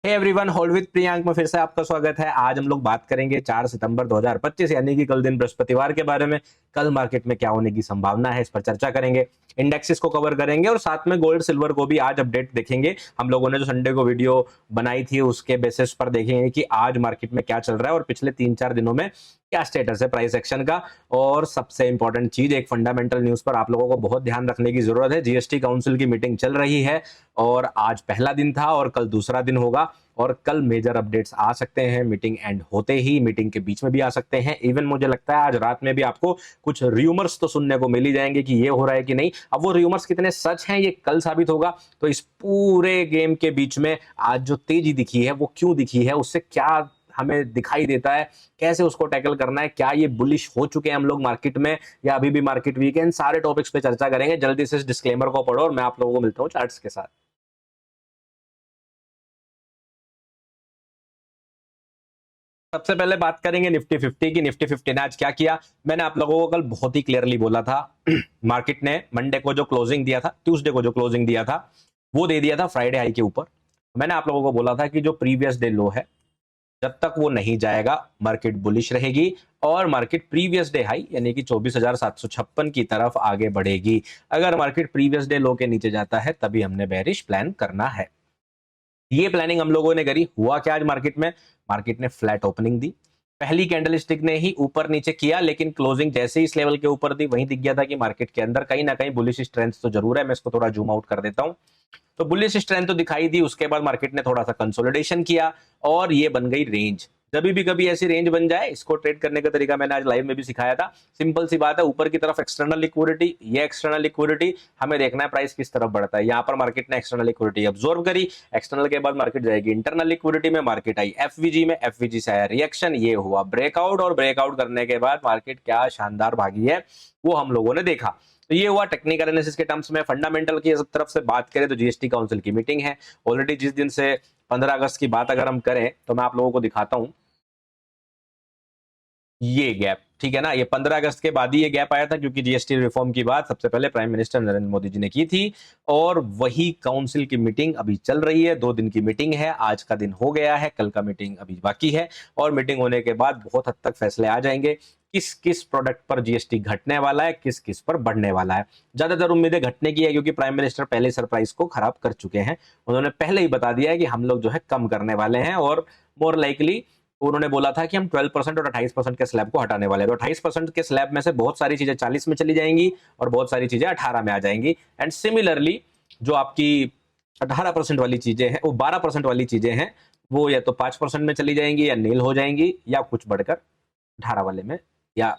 Hey everyone, hold with Priyank में फिर से आपका स्वागत है। आज हम लोग बात करेंगे 4 सितंबर 2025 यानी कि कल दिन बृहस्पतिवार के बारे में। कल मार्केट में क्या होने की संभावना है, इस पर चर्चा करेंगे। इंडेक्सेस को कवर करेंगे और साथ में गोल्ड सिल्वर को भी आज अपडेट देखेंगे। हम लोगों ने जो संडे को वीडियो बनाई थी उसके बेसिस पर देखेंगे कि आज मार्केट में क्या चल रहा है और पिछले 3-4 दिनों में क्या स्टेटस है प्राइस एक्शन का। और सबसे इंपॉर्टेंट चीज, एक फंडामेंटल न्यूज पर आप लोगों को बहुत ध्यान रखने की जरूरत है। जीएसटी काउंसिल की मीटिंग चल रही है और आज पहला दिन था और कल दूसरा दिन होगा और कल मेजर अपडेट्स आ सकते हैं। मीटिंग एंड होते ही, मीटिंग के बीच में भी आ सकते हैं। इवन मुझे लगता है आज रात में भी आपको कुछ र्यूमर्स तो सुनने को मिल ही जाएंगे कि ये हो रहा है कि नहीं। अब वो र्यूमर्स कितने सच हैं ये कल साबित होगा। तो इस पूरे गेम के बीच में आज जो तेजी दिखी है वो क्यों दिखी है, उससे क्या हमें दिखाई देता है, कैसे उसको टैकल करना है, क्या ये बुलिश हो चुके हैं हम लोग मार्केट में या अभी भी मार्केट वीक है, इन सारे टॉपिक्स पे चर्चा करेंगे। जल्दी से इस डिस्क्लेमर को पढ़ो और मैं आप लोगों को मिलता हूँ चार्ट्स के साथ। सबसे पहले बात करेंगे निफ्टी 50 की। निफ्टी 50 ने आज क्या किया, मैंने आप लोगों को कल बहुत ही क्लियरली बोला था। मार्केट ने मंडे को जो क्लोजिंग दिया था, ट्यूसडे को जो क्लोजिंग दिया था, वो दे दिया था फ्राइडे हाई के ऊपर। मैंने आप लोगों को बोला था कि जो प्रीवियस डे लो है, जब तक वो नहीं जाएगा मार्केट बुलिश रहेगी और मार्केट प्रीवियस डे हाई यानी कि 24,756 की तरफ आगे बढ़ेगी। अगर मार्केट प्रीवियस डे लो के नीचे जाता है तभी हमने बेरिश प्लान करना है। ये प्लानिंग हम लोगों ने करी। हुआ क्या आज मार्केट ने फ्लैट ओपनिंग दी। पहली कैंडल स्टिक ने ही ऊपर नीचे किया, लेकिन क्लोजिंग जैसे ही इस लेवल के ऊपर दी वहीं दिख गया था कि मार्केट के अंदर कहीं ना कहीं बुलिश स्ट्रेंथ तो जरूर है। मैं इसको थोड़ा जूम आउट कर देता हूं। तो बुलिश स्ट्रेंथ तो दिखाई दी। उसके बाद मार्केट ने थोड़ा सा कंसोलिडेशन किया और ये बन गई रेंज। जब भी कभी ऐसी रेंज बन जाए, इसको ट्रेड करने का तरीका मैंने आज लाइव में भी सिखाया था। सिंपल सी बात है, ऊपर की तरफ एक्सटर्नल लिक्विडिटी, ये एक्सटर्नल लिक्विडिटी हमें देखना है प्राइस किस तरफ बढ़ता है। यहां पर मार्केट ने एक्सटर्नल लिक्विडिटी अब्सॉर्ब करी। एक्सटर्नल के बाद मार्केट जाएगी इंटरनल लिक्विडिटी में। मार्केट आई एफवीजी में, एफवीजी से आया रिएक्शन, ये हुआ ब्रेकआउट और ब्रेकआउट करने के बाद मार्केट क्या शानदार भागी है वो हम लोगों ने देखा। तो ये हुआ टेक्निकल एनालिसिस के टर्म्स में। फंडामेंटल की तरफ से बात करें तो जीएसटी काउंसिल की मीटिंग है ऑलरेडी। जिस दिन से 15 अगस्त की बात अगर हम करें तो मैं आप लोगों को दिखाता हूं ये गैप, ठीक है ना। ये 15 अगस्त के बाद ही ये गैप आया था क्योंकि जीएसटी रिफॉर्म की बात सबसे पहले प्राइम मिनिस्टर नरेंद्र मोदी जी ने की थी और वही काउंसिल की मीटिंग अभी चल रही है। 2 दिन की मीटिंग है, आज का दिन हो गया है, कल का मीटिंग अभी बाकी है और मीटिंग होने के बाद बहुत हद तक फैसले आ जाएंगे किस किस प्रोडक्ट पर जीएसटी घटने वाला है, किस किस पर बढ़ने वाला है। ज्यादातर उम्मीदें घटने की है क्योंकि प्राइम मिनिस्टर पहले सरप्राइज को खराब कर चुके हैं। उन्होंने पहले ही बता दिया है कि हम लोग जो है कम करने वाले हैं और मोर लाइकली उन्होंने बोला था कि हम 12% और 28% के स्लैब को हटाने वाले हैं। तो 28% के स्लैब में से बहुत सारी चीजें 40 में चली जाएंगी और बहुत सारी चीजें 18 में आ जाएंगी। एंड सिमिलरली जो आपकी 18% वाली चीजें हैं, वो 12% वाली चीजें हैं, वो या तो 5% में चली जाएंगी या नील हो जाएंगी या कुछ बढ़कर 18 वाले में या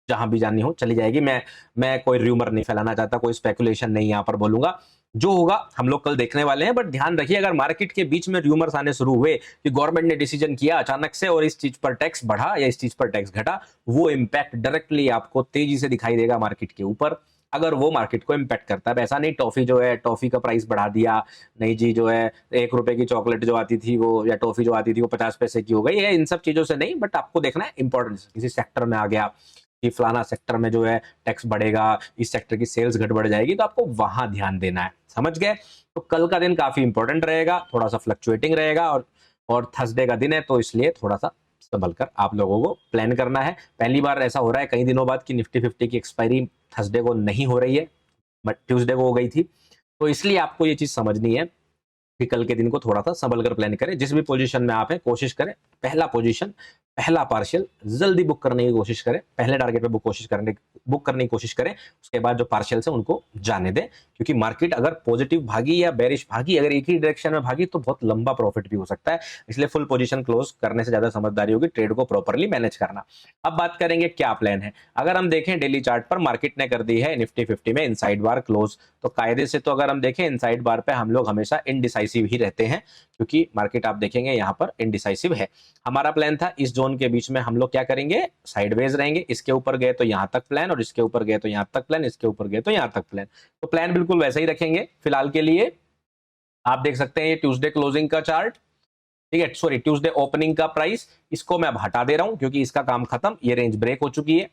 जहां भी जानी हो चली जाएगी। मैं कोई र्यूमर नहीं फैलाना चाहता, कोई स्पेकुलेशन नहीं यहां पर बोलूंगा। जो होगा हम लोग कल देखने वाले हैं। बट ध्यान रखिए, अगर मार्केट के बीच में र्यूमर्स आने शुरू हुए कि गवर्नमेंट ने डिसीजन किया अचानक से और इस चीज पर टैक्स बढ़ा या इस चीज पर टैक्स घटा, वो इंपैक्ट डायरेक्टली आपको तेजी से दिखाई देगा मार्केट के ऊपर। अगर वो मार्केट को इंपैक्ट करता है, ऐसा नहीं टॉफी जो है, टॉफी का प्राइस बढ़ा दिया, नहीं जी जो है 1 रुपए की चॉकलेट जो आती थी वो या टॉफी जो आती थी वो 50 पैसे की हो गई है, इन सब चीजों से नहीं। बट आपको देखना है इंपॉर्टेंस, किसी सेक्टर में आ गया कि फलाना सेक्टर में जो है टैक्स बढ़ेगा, इस सेक्टर की सेल्स घट बढ़ जाएगी, तो आपको वहां ध्यान देना है। समझ गए? तो कल का दिन काफी इंपॉर्टेंट रहेगा, थोड़ा सा फ्लक्चुएटिंग रहेगा और थर्सडे का दिन है तो इसलिए थोड़ा सा संभल कर आप लोगों को प्लान करना है। पहली बार ऐसा हो रहा है कई दिनों बाद कि निफ्टी 50 की एक्सपायरी थर्सडे को नहीं हो रही है, बट ट्यूसडे को हो गई थी। तो इसलिए आपको ये चीज समझनी है कि कल के दिन को थोड़ा सा संभल कर प्लान करें। जिस भी पोजीशन में आप हैं कोशिश करें पहला पोजीशन, पहला पार्शियल जल्दी बुक करने की कोशिश करें। पहले टारगेट पे बुक करने की कोशिश करें। उसके बाद जो पार्शियल है उनको जाने दें, क्योंकि मार्केट अगर पॉजिटिव भागी या बेरिश भागी, अगर एक ही डायरेक्शन में भागी तो बहुत लंबा प्रॉफिट भी हो सकता है। इसलिए फुल पोजीशन क्लोज करने से ज्यादा समझदारी होगी ट्रेड को प्रॉपरली मैनेज करना। अब बात करेंगे क्या प्लान है। अगर हम देखें डेली चार्ट पर, मार्केट ने कर दी है निफ्टी 50 में इनसाइड बार क्लोज। तो कायदे से तो अगर हम देखें इनसाइड बार पे हम लोग हमेशा इनडिसाइसिव ही रहते हैं, क्योंकि मार्केट आप देखेंगे यहां पर इनडिसाइसिव है। हमारा प्लान था इस जोन के बीच में हम लोग क्या करेंगे, साइडवेज रहेंगे। इसके ऊपर गए तो यहां तक प्लान और इसके ऊपर गए तो यहां तक प्लान, इसके ऊपर गए तो यहां तक प्लान। तो प्लान बिल्कुल वैसे ही रखेंगे फिलहाल के लिए। आप देख सकते हैं ये ट्यूसडे क्लोजिंग का चार्ट, ठीक है, सॉरी ट्यूसडे ओपनिंग का प्राइस, इसको मैं अब हटा दे रहा हूं क्योंकि इसका काम खत्म, ये रेंज ब्रेक हो चुकी है।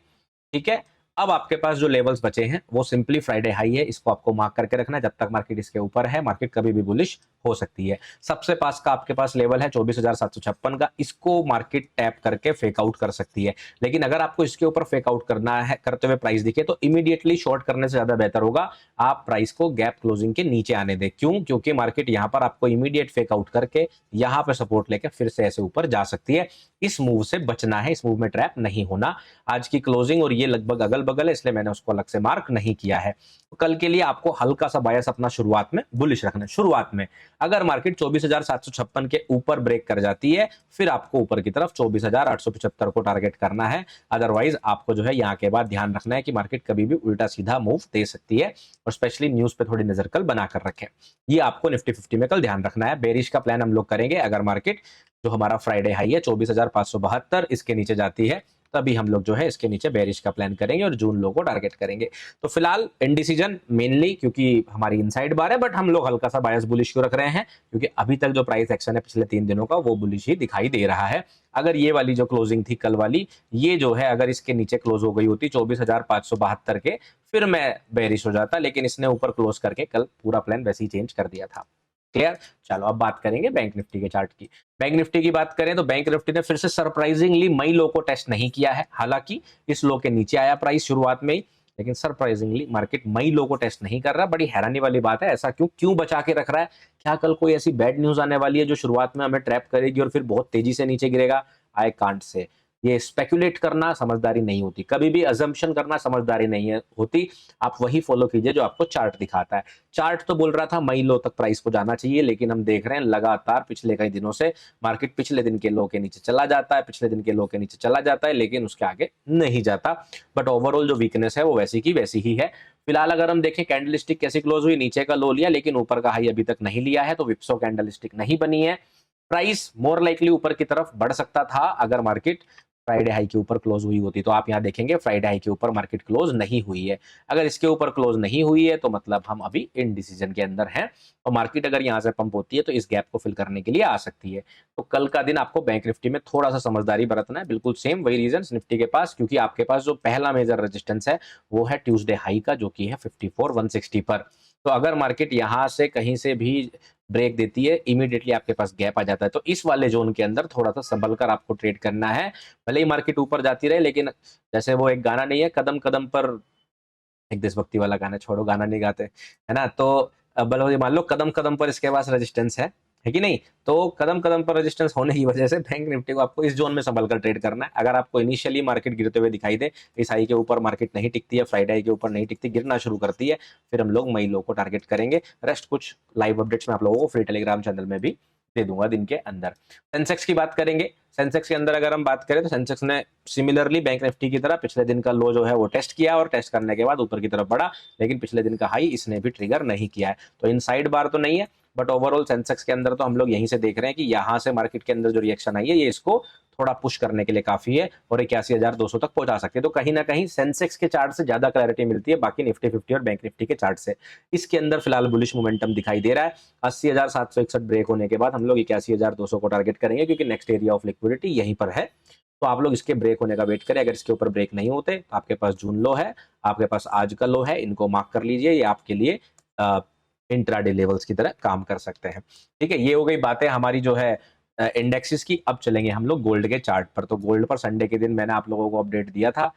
ठीक है, अब आपके पास जो लेवल्स बचे हैं वो सिंपली फ्राइडे हाई है, इसको आपको मार्क करके रखना है। जब तक मार्केट इसके ऊपर है, मार्केट कभी भी बुलिश हो सकती है। सबसे पास का आपके पास लेवल है 24,756 का, इसको मार्केट टैप करके फेक आउट कर सकती है। लेकिन अगर आपको इसके ऊपर फेक आउट करना है, करते हुए प्राइस दिखे, तो इमीडिएटली शॉर्ट करने से ज्यादा बेहतर होगा आप प्राइस को गैप क्लोजिंग के नीचे आने दें। क्यों? क्योंकि मार्केट यहां पर आपको इमीडिएट फेक आउट करके यहां पर सपोर्ट लेकर फिर से ऐसे ऊपर जा सकती है। इस मूव से बचना है, इस मूव में ट्रैप नहीं होना। आज की क्लोजिंग और ये लगभग अगल बगल है, इसलिए मैंने उसको अलग से मार्क नहीं किया है। तो कल के लिए आपको हल्का सा बायस अपना शुरुआत में बुलिश रखना है। शुरुआत में अगर मार्केट 24,756 के ऊपर ब्रेक कर जाती है, फिर आपको ऊपर की तरफ 24,875 को टारगेट करना है। अदरवाइज आपको जो है यहाँ के बाद ध्यान रखना है कि मार्केट कभी भी उल्टा सीधा मूव दे सकती है, और स्पेशली न्यूज पे थोड़ी नजर कल बनाकर रखें। ये आपको निफ्टी 50 में कल ध्यान रखना है। बेरिश का प्लान हम लोग करेंगे अगर मार्केट जो हमारा फ्राइडे हाई है 24,572 इसके नीचे जाती है, तभी हम लोग जो है इसके नीचे बेरिश का प्लान करेंगे और जून लो को टारगेट करेंगे। तो फिलहाल इंडिसीजन मेनली क्योंकि हमारी इनसाइड बार है, बट हम लोग हल्का सा बायस बुलिश क्यों रख रहे हैं? क्योंकि अभी तक जो प्राइस एक्शन है पिछले 3 दिनों का वो बुलिश ही दिखाई दे रहा है। अगर ये वाली जो क्लोजिंग थी कल वाली, ये जो है अगर इसके नीचे क्लोज हो गई होती 24,572 के, फिर मैं बेरिश हो जाता, लेकिन इसने ऊपर क्लोज करके कल पूरा प्लान वैसे ही चेंज कर दिया था। क्लियर? चलो अब बात करेंगे बैंक निफ्टी के चार्ट की। बैंक निफ्टी की बात करें तो बैंक निफ्टी ने फिर से सरप्राइजिंगली मई लो को टेस्ट नहीं किया है। हालांकि इस लो के नीचे आया प्राइस शुरुआत में ही, लेकिन सरप्राइजिंगली मार्केट मई लो को टेस्ट नहीं कर रहा। बड़ी हैरानी वाली बात है, ऐसा क्यों क्यों बचा के रख रहा है? क्या कल कोई ऐसी बैड न्यूज आने वाली है जो शुरुआत में हमें ट्रैप करेगी और फिर बहुत तेजी से नीचे गिरेगा? I can't say. ये स्पेकुलेट करना समझदारी नहीं होती, कभी भी अजम्पशन करना समझदारी नहीं होती। आप वही फॉलो कीजिए जो आपको चार्ट दिखाता है। चार्ट तो बोल रहा था मई लो तक प्राइस को जाना चाहिए, लेकिन हम देख रहे हैं लगातार पिछले कई दिनों से मार्केट पिछले दिन के लो के नीचे चला जाता है, पिछले दिन के लो के नीचे चला जाता है, लेकिन उसके आगे नहीं जाता। बट ओवरऑल जो वीकनेस है वो वैसी की वैसी ही है। फिलहाल अगर हम देखें कैंडलस्टिक कैसी क्लोज हुई, नीचे का लो लिया लेकिन ऊपर का हाई अभी तक नहीं लिया है, तो विप्सो कैंडलस्टिक नहीं बनी है। प्राइस मोर लाइकली ऊपर की तरफ बढ़ सकता था अगर मार्केट फ्राइडे हाई के ऊपर क्लोज हुई होती। तो आप यहां देखेंगे फ्राइडे हाई के ऊपर मार्केट क्लोज नहीं हुई है। अगर इसके ऊपर क्लोज नहीं हुई है तो मतलब हम अभी इन डिसीजन के अंदर हैं, और मार्केट अगर यहां से पंप होती है तो इस गैप को फिल करने के लिए आ सकती है। तो कल का दिन आपको बैंक निफ्टी में थोड़ा सा समझदारी बरतना है। बिल्कुल सेम वही रीजन निफ्टी के पास, क्योंकि आपके पास जो पहला मेजर रेजिस्टेंस है वो है ट्यूसडे हाई का, जो कि है 54,160 पर। तो अगर मार्केट यहां से कहीं से भी ब्रेक देती है, इमीडिएटली आपके पास गैप आ जाता है। तो इस वाले जोन के अंदर थोड़ा सा संभल कर आपको ट्रेड करना है। भले ही मार्केट ऊपर जाती रहे, लेकिन जैसे वो एक गाना नहीं है, कदम कदम पर, एक देशभक्ति वाला गाना, छोड़ो गाना नहीं गाते, है ना? तो अब मान लो कदम कदम पर इसके पास रेजिस्टेंस है कि नहीं? तो कदम कदम पर रेजिस्टेंस होने की वजह से बैंक निफ्टी को आपको इस जोन में संभल कर ट्रेड करना है। अगर आपको इनिशियली मार्केट गिरते हुए दिखाई दे, इस हाई के ऊपर मार्केट नहीं टिकती है, फ्राइडे हाई के ऊपर नहीं टिकती, गिरना शुरू करती है, फिर हम लोग मई लो को टारगेट करेंगे। रेस्ट कुछ लाइव अपडेट्स में आप लोगों को फ्री टेलीग्राम चैनल में भी दे दूंगा दिन के अंदर। सेंसेक्स की बात करेंगे। सेंसेक्स के अंदर अगर हम बात करें तो सेंसेक्स ने सिमिलरली बैंक निफ्टी की तरह पिछले दिन का लो जो है वो टेस्ट किया, और टेस्ट करने के बाद ऊपर की तरफ बढ़ा, लेकिन पिछले दिन का हाई इसने भी ट्रिगर नहीं किया है। तो इन साइड बार तो नहीं है, बट ओवरऑल सेंसेक्स के अंदर तो हम लोग यहीं से देख रहे हैं कि यहां से मार्केट के अंदर जो रिएक्शन आई है ये इसको थोड़ा पुश करने के लिए काफी है, और 81,200 तक पहुंचा सकते हैं। तो कहीं ना कहीं सेंसेक्स के चार्ट से ज्यादा क्लैरिटी मिलती है बाकी निफ्टी 50 और बैंक निफ्टी के चार्ट से। इसके अंदर फिलहाल बुलिश मोमेंटम दिखाई दे रहा है। 80,761 ब्रेक होने के बाद हम लोग 81,200 को टारगेट करेंगे, क्योंकि नेक्स्ट एरिया ऑफ लिक्विडिटी यहीं पर है। तो आप लोग इसके ब्रेक होने का वेट करें। अगर इसके ऊपर ब्रेक नहीं होते तो आपके पास जून लो है, आपके पास आज का लो है, इनको मार्क कर लीजिए, ये आपके लिए इंट्राडे लेवल्स की तरह काम कर सकते हैं। ठीक है, ये हो गई बातें हमारी जो है इंडेक्सेस की। अब चलेंगे हम लोग गोल्ड के चार्ट पर। तो गोल्ड पर संडे के दिन मैंने आप लोगों को अपडेट दिया था।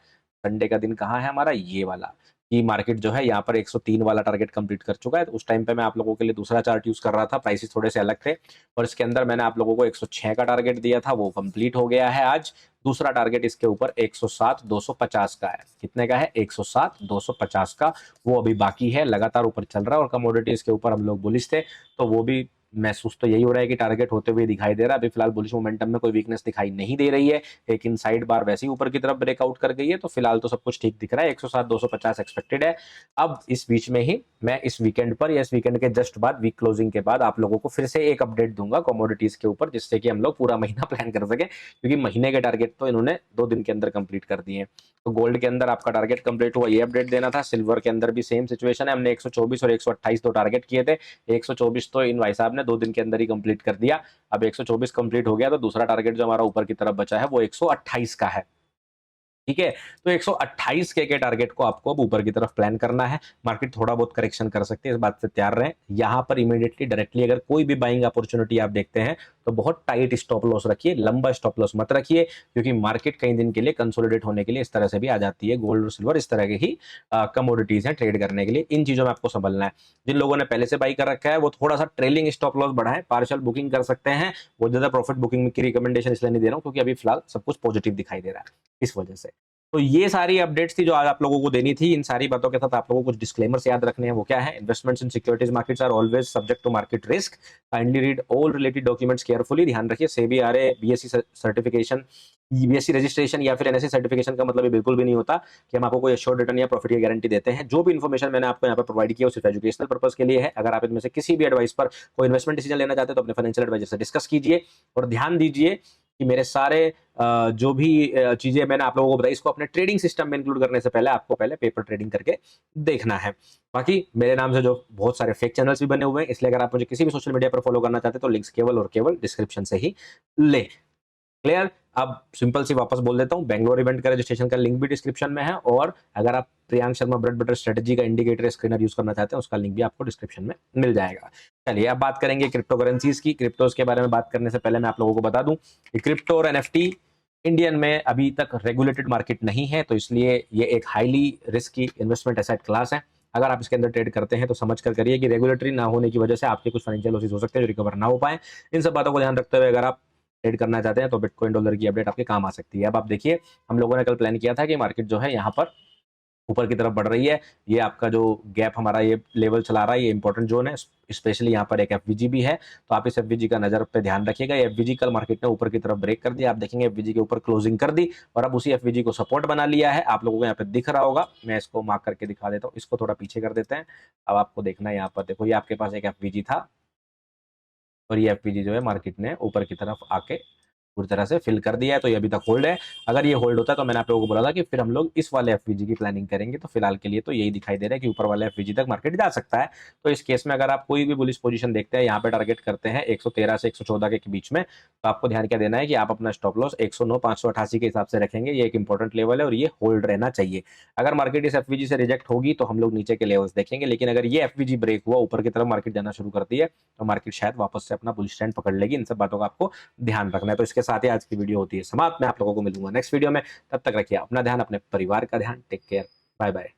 संडे का दिन कहाँ है हमारा? ये वाला, कि मार्केट जो है यहाँ पर 103 वाला टारगेट कंप्लीट कर चुका है। तो उस टाइम पे मैं आप लोगों के लिए दूसरा चार्ट यूज कर रहा था, प्राइसेस थोड़े से अलग थे, और इसके अंदर मैंने आप लोगों को 106 का टारगेट दिया था, वो कंप्लीट हो गया है आज। दूसरा टारगेट इसके ऊपर 107,250 का है। कितने का है? 107,250 का। वो अभी बाकी है, लगातार ऊपर चल रहा है, और कमोडिटीज के ऊपर हम लोग बुलिश थे, तो वो भी महसूस तो यही हो रहा है कि टारगेट होते हुए दिखाई दे रहा है। अभी फिलहाल बुलिश मोमेंटम में कोई वीकनेस दिखाई नहीं दे रही है, लेकिन साइड बार वैसे ही ऊपर की तरफ ब्रेकआउट कर गई है। तो फिलहाल तो सब कुछ ठीक दिख रहा है, 107,250 एक्सपेक्टेड है। अब इस बीच में ही मैं इस वीकेंड पर या इस वीकेंड के जस्ट बाद, वीक क्लोजिंग के बाद, आप लोगों को फिर से एक अपडेट दूंगा कमोडिटीज के ऊपर, जिससे कि हम लोग पूरा महीना प्लान कर सके, क्योंकि महीने के टारगेट तो इन्होंने 2 दिन के अंदर कंप्लीट कर दिए। तो गोल्ड के अंदर आपका टारगेट कंप्लीट हुआ, ये अपडेट देना था। सिल्वर के अंदर भी सेम सिचुएशन है, हमने 124 और 128 दो टारगेट किए थे। 124 तो इन भाई साहब ने 2 दिन के अंदर ही कंप्लीट कर दिया। अब 124 कंप्लीट हो गया, तो दूसरा टारगेट जो हमारा ऊपर की तरफ बचा है वो 128 का है। ठीक है, तो 128 के टारगेट को आपको अब ऊपर की तरफ प्लान करना है। मार्केट थोड़ा बहुत करेक्शन कर सकती है, इस बात से तैयार रहें। यहां पर इमीडिएटली डायरेक्टली अगर कोई भी बाइंग अपॉर्चुनिटी आप देखते हैं तो बहुत टाइट स्टॉप लॉस रखिए, लंबा स्टॉप लॉस मत रखिए, क्योंकि मार्केट कई दिन के लिए कंसोलिडेट होने के लिए इस तरह से भी आ जाती है। गोल्ड और सिल्वर इस तरह के ही कमोडिटीज हैं ट्रेड करने के लिए, इन चीजों में आपको संभलना है। जिन लोगों ने पहले से बाई कर रखा है वो थोड़ा सा ट्रेलिंग स्टॉप लॉस बढ़ाएं, पार्शियल बुकिंग कर सकते हैं। वो ज्यादा प्रॉफिट बुकिंग की रिकमेंडेशन इसलिए नहीं दे रहा हूं क्योंकि अभी फिलहाल सब कुछ पॉजिटिव दिखाई दे रहा है, इस वजह से। तो ये सारी अपडेट्स थी जो आज आप लोगों को देनी थी। इन सारी बातों के साथ आप लोगों को कुछ डिस्क्लेमर्स याद रखने हैं। वो क्या है? Investments in securities markets are always subject to market risk. Kindly read all related documents carefully. ध्यान रखिए, SEBI RA BSC certification, BSC registration या फिर एनएससी सर्टिफिकेशन का मतलब ये बिल्कुल भी नहीं होता कि हम आपको कोई एश्योर्ड रिटर्न या प्रॉफिट की गारंटी देते हैं। जो भी इन्फॉर्मेशन मैंने आपको यहाँ पर प्रोवाइड किया वो सिर्फ एजुकेशनल पर्पस के लिए है। अगर आप इनमें से किसी भी एडवाइस पर कोई इन्वेस्टमेंट डिसीजन लेना चाहते हैं तो अपने फाइनेंशियल एडवाइजर से डिस्कस कीजिए। और ध्यान दीजिए कि मेरे सारे जो भी चीजें मैंने आप लोगों को बताई इसको अपने ट्रेडिंग सिस्टम में इंक्लूड करने से पहले आपको पहले पेपर ट्रेडिंग करके देखना है। बाकी मेरे नाम से जो बहुत सारे फेक चैनल्स भी बने हुए हैं, इसलिए अगर आप मुझे किसी भी सोशल मीडिया पर फॉलो करना चाहते हैं तो लिंक्स केवल और केवल डिस्क्रिप्शन से ही ले। क्लियर? अब सिंपल सी वापस बोल देता हूं, बेंगलोर इवेंट का रजिस्ट्रेशन का लिंक भी डिस्क्रिप्शन में है, और अगर आप Priyank Sharma bread butter strategy का इंडिकेटर स्क्रीनर यूज करना चाहते हैं उसका लिंक भी आपको डिस्क्रिप्शन में मिल जाएगा। चलिए अब बात करेंगे क्रिप्टो करेंसीज की। क्रिप्टोज के बारे में बात करने से पहले मैं आप लोगों को बता दूं कि क्रिप्टो और एनएफटी इंडियन में अभी तक रेगुलेटेड मार्केट नहीं है, तो इसलिए ये एक highly risky investment asset class है। अगर आप इसके अंदर ट्रेड करते हैं तो समझ कर करिए कि रेगुलेटरी ना होने की वजह से आपके कुछ फाइनेंशियल लॉसेस हो सकते हैं जो रिकवर ना हो पाए। इन सब बातों को ध्यान रखते हुए अगर आप ट्रेड करना चाहते हैं तो बिटकॉइन डॉलर की अपडेट आपके काम आ सकती है। अब आप देखिए, हम लोगों ने कल प्लान किया था कि मार्केट जो है यहाँ पर ऊपर की तरफ बढ़ रही है। ये आपका जो गैप हमारा ये लेवल चला रहा है, ये इंपॉर्टेंट जोन है। स्पेशली यहाँ पर एक एफवीजी भी है, तो आप इस एफवीजी का नजर पे ध्यान रखिएगा। एफवीजी कल मार्केट ने ऊपर की तरफ ब्रेक कर दिया, आप देखेंगे एफवीजी के ऊपर क्लोजिंग कर दी और अब उसी एफवीजी को सपोर्ट बना लिया है। आप लोगों को यहाँ पे दिख रहा होगा, मैं इसको मार्क करके दिखा देता हूँ। इसको थोड़ा पीछे कर देते हैं। अब आपको देखना है यहाँ पर, देखो ये आपके पास एक एफवीजी था और ये एफवीजी जो है मार्केट ने ऊपर की तरफ आके पूरी तरह से फिल कर दिया है, तो ये अभी तक होल्ड है। अगर ये होल्ड होता है तो मैंने आप लोगों को बोला था कि फिर हम लोग इस वाले एफवीजी की प्लानिंग करेंगे। तो फिलहाल के लिए तो यही दिखाई दे रहा है कि ऊपर वाले एफवीजी तक मार्केट जा सकता है। तो इस केस में अगर आप कोई भी बुलिश पोजीशन देखते हैं, यहाँ पे टारगेट करते हैं 113 से 114 के बीच में, तो आपको ध्यान क्या देना है कि आप अपना स्टॉप लॉस 109,588 के हिसाब से रखेंगे। ये एक इंपॉर्टेंट लेवल है और ये होल्ड रहना चाहिए। अगर मार्केट इस एफवीजी से रिजेक्ट होगी तो हम लोग नीचे के लेवल्स देखेंगे, लेकिन अगर ये एफवीजी ब्रेक हुआ, ऊपर की तरफ मार्केट जाना शुरू करती है, तो मार्केट शायद वापस से अपना बुलिश ट्रेंड पकड़ लेगी। इन सब बातों का आपको ध्यान रखना है। तो इसके साथ ही आज की वीडियो होती है समाप्त। मैं आप लोगों को मिलूंगा नेक्स्ट वीडियो में, तब तक रखिए अपना ध्यान, अपने परिवार का ध्यान। Take care, bye bye.